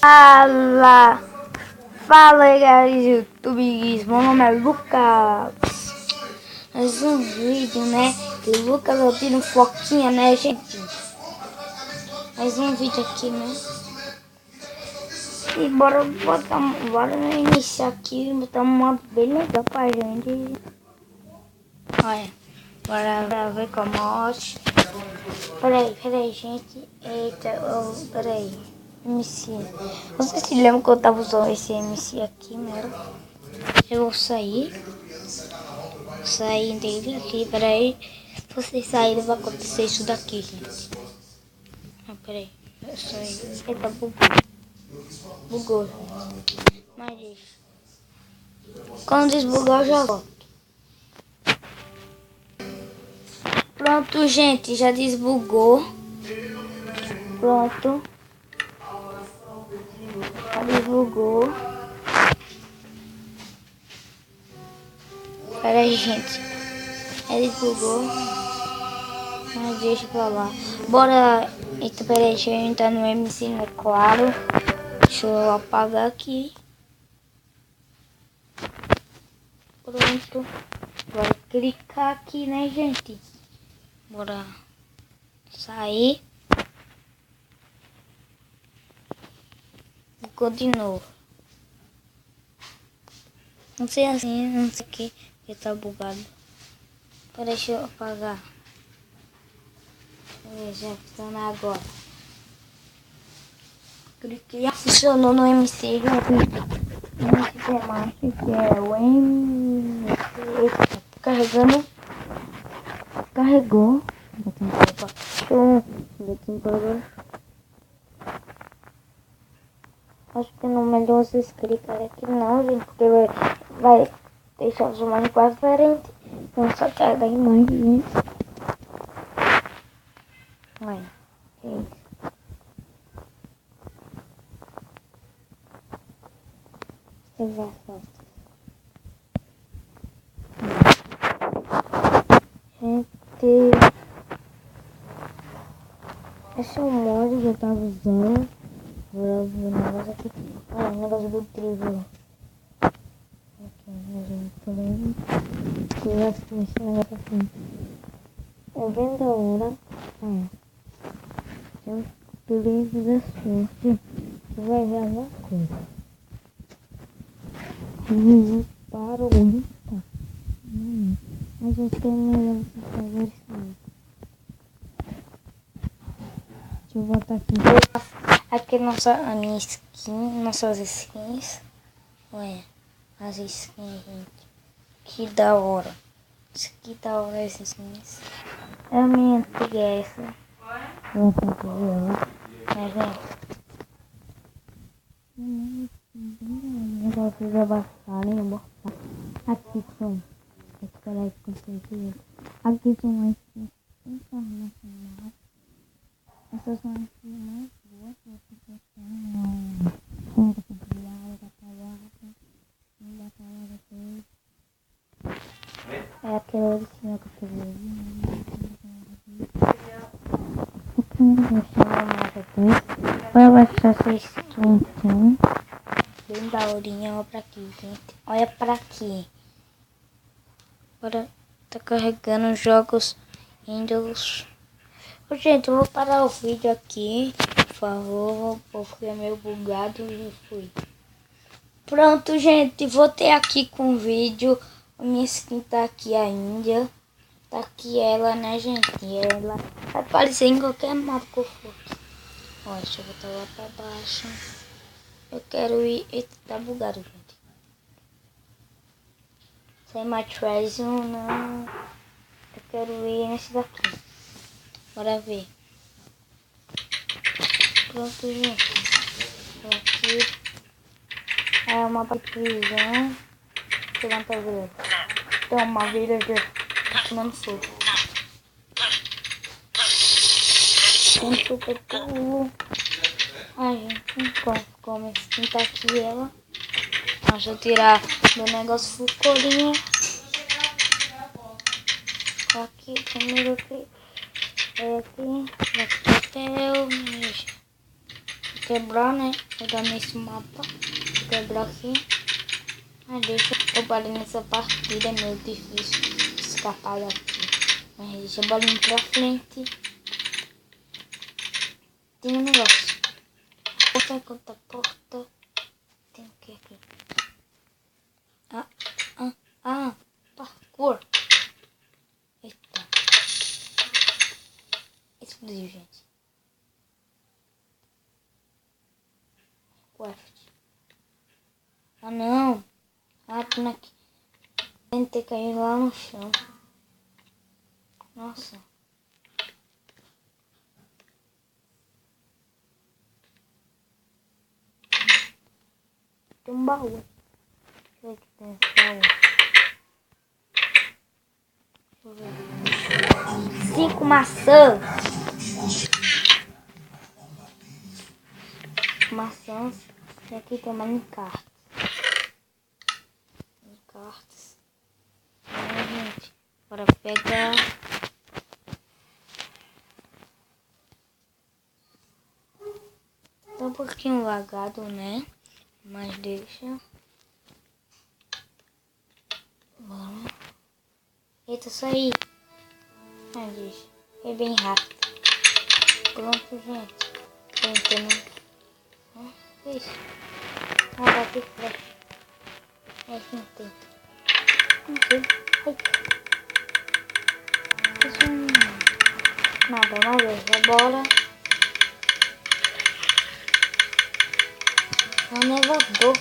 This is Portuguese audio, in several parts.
Fala! Fala aí galera do YouTube, meu nome é Lucas. Mais um vídeo, né? E o Lucas eu tiro foquinha, né, gente? Mais um vídeo aqui, né? E bora iniciar aqui, botar um modo bem legal pra gente. Olha, bora ver como mod. Peraí, gente. Eita, peraí. MC. Vocês se lembram que eu tava usando esse MC aqui, né? Eu vou sair dele aqui, peraí. Se vocês saírem, vai acontecer isso daqui, gente. Ah, peraí. Eu saí. Eita, bugou. Mas deixa. Quando desbugar, eu já volto. Pronto, gente, já desbugou. Pronto. Já desbugou. Pera aí, gente. Ele desbugou. Mas deixa pra lá. Bora. Eita, pera aí, deixa eu entrar no MC, né? Claro. Deixa eu apagar aqui. Pronto. Bora clicar aqui, né, gente? Bora sair. Ficou de novo. Não sei assim, não sei o que tá bugado. Deixa eu apagar. Já funciona agora. Cliquei. Funcionou no MC, gente. MC mais que é o MC. Carregando. Carregou. Acho que não é melhor vocês clicarem aqui não, gente, porque vai deixar os imagens quase diferentes. Então só carregar a imagem, gente. Olha, que isso. Gente, esse é o mod que eu tava usando. Vou ver o negócio aqui. Olha, o negócio do trigo. Aqui, eu acho que esse negócio assim. É bem da hora. Olha. Eu trigo da sorte. Você vai ver alguma coisa. Para o lista. Mas eu sei melhor você fazer isso aí. Deixa eu botar aqui. Aqui a minha skin, nossas skins. Olha, as skins, gente. Que da hora. Isso que da hora, essas skins. É a minha antiga essa. Não tem que ver ela. Mas, gente. Eu já fiz abaixarem, eu vou botar. Aqui são. Espera aí que eu sei. Aqui são as skins internacionais. Essas são as skins mais boas que você tem. Tem que brilhar, da palavra. Da palavra depois. É aquela original que eu peguei. Vai baixar essa skin aqui. Bem daorinha, olha pra aqui, gente. Olha pra aqui. Agora tá carregando jogos Windows. Gente, eu vou parar o vídeo aqui, por favor, porque é meio bugado e fui. Pronto, gente, voltei aqui com o vídeo. A minha skin tá aqui ainda. Tá aqui ela, né, gente? Ela vai aparecer em qualquer mapa que eu for. Ó, deixa eu botar lá pra baixo. Eu quero ir... Eita, tá bugado, gente. Sem mais não. Eu quero ir nesse daqui. Bora ver. Pronto, gente. Tô aqui. É uma prisão. Pegando pra ver. Tem uma villager tomando fogo. Tem super pulo. Ai, gente, como esse skin tá aqui ela. Deixa eu tirar meu negócio fucorinha. Aqui, primeiro aqui. É aqui. Daqui até eu. quebrar, né? Vou dar nesse mapa. Quebrar aqui. Mas deixa eu parar nessa partida. É meio difícil escapar daqui. Mas deixa a bolinha pra frente. Tem um negócio. Porta contra porta. Tem o que aqui? Parkour. Eita. Explodiu, gente. Craft. Ah, não. Tem aqui. Tentei cair lá no chão. Nossa. Tem um baú. Deixa eu ver o que tem nesse baú. Deixa eu ver. 5 maçãs. Maçãs. E aqui tem Minecraft. Minecraft. Gente, bora pegar. Tá um pouquinho lagado, né? Mas deixa. Bora. Eita, saí. Ai, deixa. É bem rápido. Pronto, gente. Tentando. Isso. Vamos dar aqui flecha. É que não tem. Não sei. Ai. Isso nada, uma vez. Agora. É um nevador.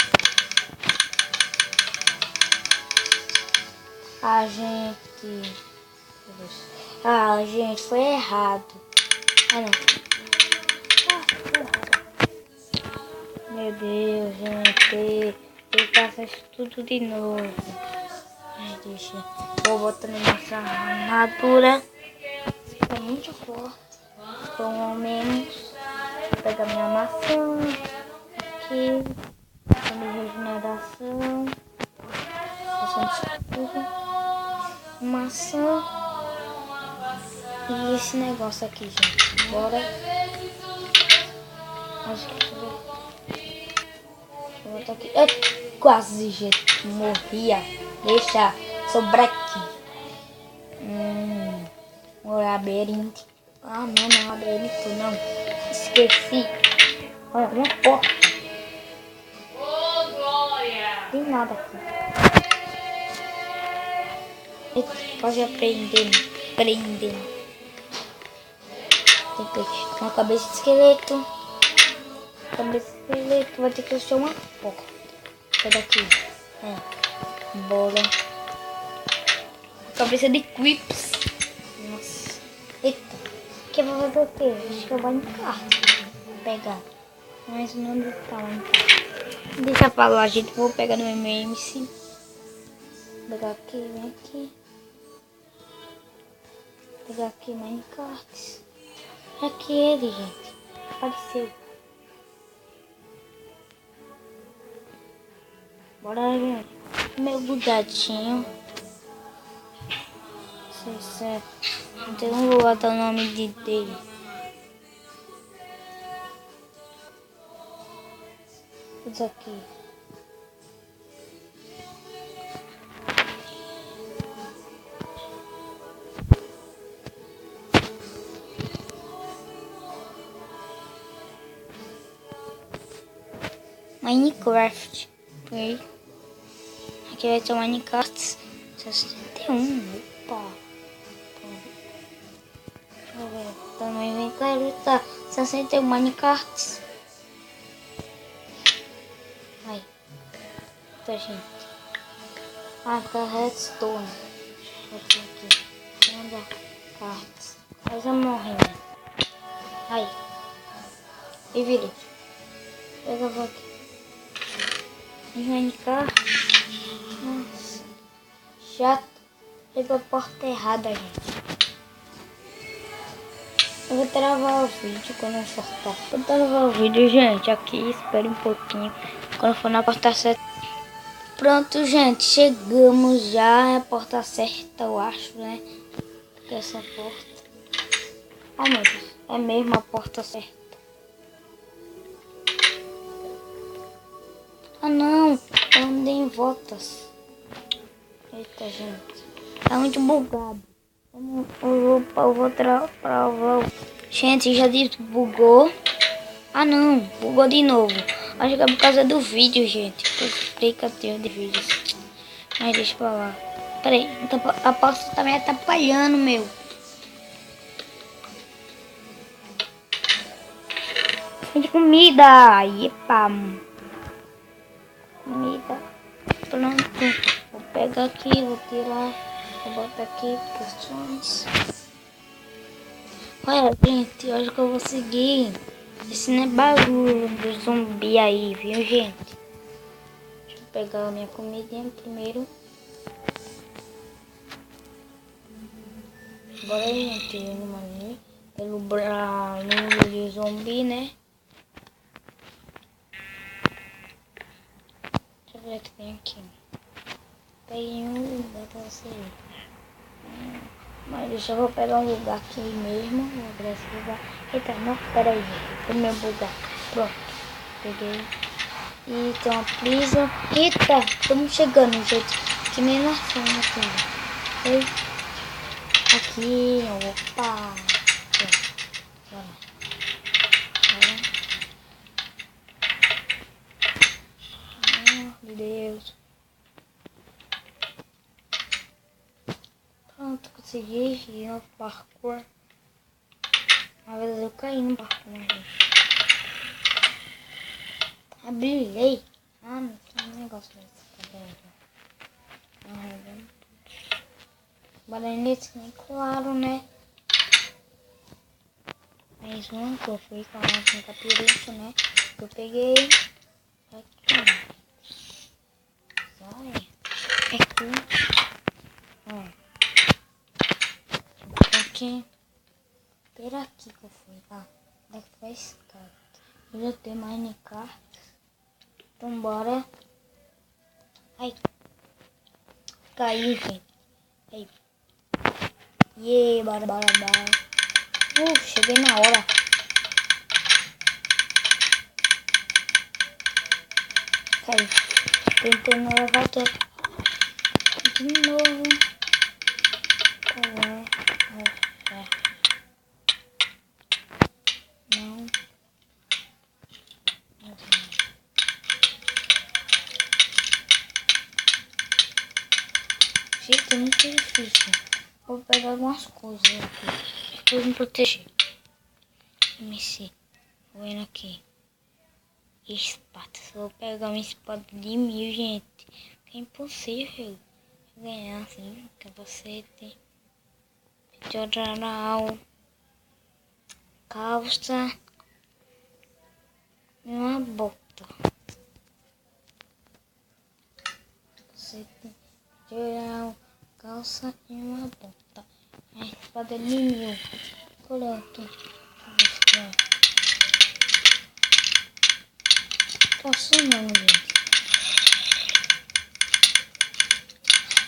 Gente, foi errado. Ah, não. Meu Deus, gente. Eu faço isso tudo de novo. Ai, deixa. Vou botando nessa armadura. É muito forte. Então, ao menos. Vou pegar minha maçã. Aqui. Fazer regeneração. Maçã. E esse negócio aqui, gente. Bora. Acho que vou botar aqui. Quase, gente. Morria. Deixa. Sou break. O labirinto. Ah, não, labirinto não. Esqueci. Olha, uma porta. Tem nada aqui. Eita, quase aprendendo. Tem uma cabeça de esqueleto. Cabeça de esqueleto. Vai ter que ser uma porta. Sai daqui. Bora. Cabeça de creeps. Nossa. Eita. Que vai fazer o quê? Acho que eu vou Vou pegar. Mas não tá Minecraft. Deixa pra lá, gente. Vou pegar no MMC. Vou pegar aqui, vem aqui. Vou pegar aqui Minecraft. Aqui ele, gente. Apareceu. Bora, gente. Meu bugadinho. Então eu vou botar o nome dele. Isso aqui. Minecraft. Aqui vai ter o Minecraft 61. Opa. Deixa eu ver. Também vem claro, tá. 61 Minecraft. Aí. Tá, gente. Tá redstone. Aqui. Manda cartas. Mas eu morrendo. Aí. E virei. Pega aqui. Minecraft. Nossa. Chato. Pegou a porta errada, gente. Eu vou travar o vídeo quando eu soltar. Vou travar o vídeo, gente. Aqui, espere um pouquinho. Quando for na porta certa. Pronto, gente. Chegamos já. É a porta certa, eu acho, né? Que é essa porta. Ah, meu Deus. É mesmo a porta certa. Ah não, eu andei em voltas. Eita, gente. Tá muito bugado. Eu vou travar. Gente, já disse que bugou. Ah não, bugou de novo. Acho que é por causa do vídeo, gente. Aplicativo de vídeos. Mas deixa pra lá. Peraí, a porta tá me atrapalhando, meu. De comida. Epa. Comida. Pronto. Vou pegar aqui, vou tirar. Vou botar aqui questões. Olha, gente, eu acho que eu vou seguir esse barulho do zumbi aí, viu, gente? Deixa eu pegar a minha comidinha primeiro. Bora aí, gente, pelo barulho de zumbi, né? Deixa eu ver o que tem aqui. Tem um lugar pra você ir. Mas deixa eu vou pegar um lugar aqui mesmo. Vou pegar esse lugar. Eita, não, pera aí, gente. Meu lugar. Pronto. Peguei. E tem uma prisa. Eita, estamos chegando, gente. Que nem na cena aqui. Aqui, opa. Bora. Meu Deus. Pronto, consegui ir no parkour. Às vezes eu caí no parkour, gente. Abrilhei. Ah, não tem um negócio desse. Baranete, nem claro, né? Mais uma que eu fui com a máquina capiruça, né? Que eu peguei. Aqui. Sai. Aqui. Ó. Aqui. Pera aqui que eu fui. Ah, daqui foi a escada. Eu já tenho Minecraft. Então bora. Ai. Caiu, gente. Aí. Bora. Cheguei na hora. Caiu. Tentando levantar. De novo. Não. Gente, é muito difícil. Vou pegar algumas coisas aqui. Depois me proteger. MC. Vou indo aqui. Espada. Só vou pegar uma espada de 1000, gente. É impossível ganhar assim. Capacete. Jornal. Calça. E uma bota. Capacete. Jornal. Calça e uma bota. A espada de 1000. Pronto. Posso não, gente.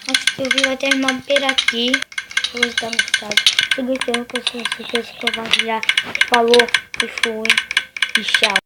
Acho que o vídeo vai terminar por aqui. Eu vou estar no site. Se gostou, compartilhar. Falou e fui. E tchau.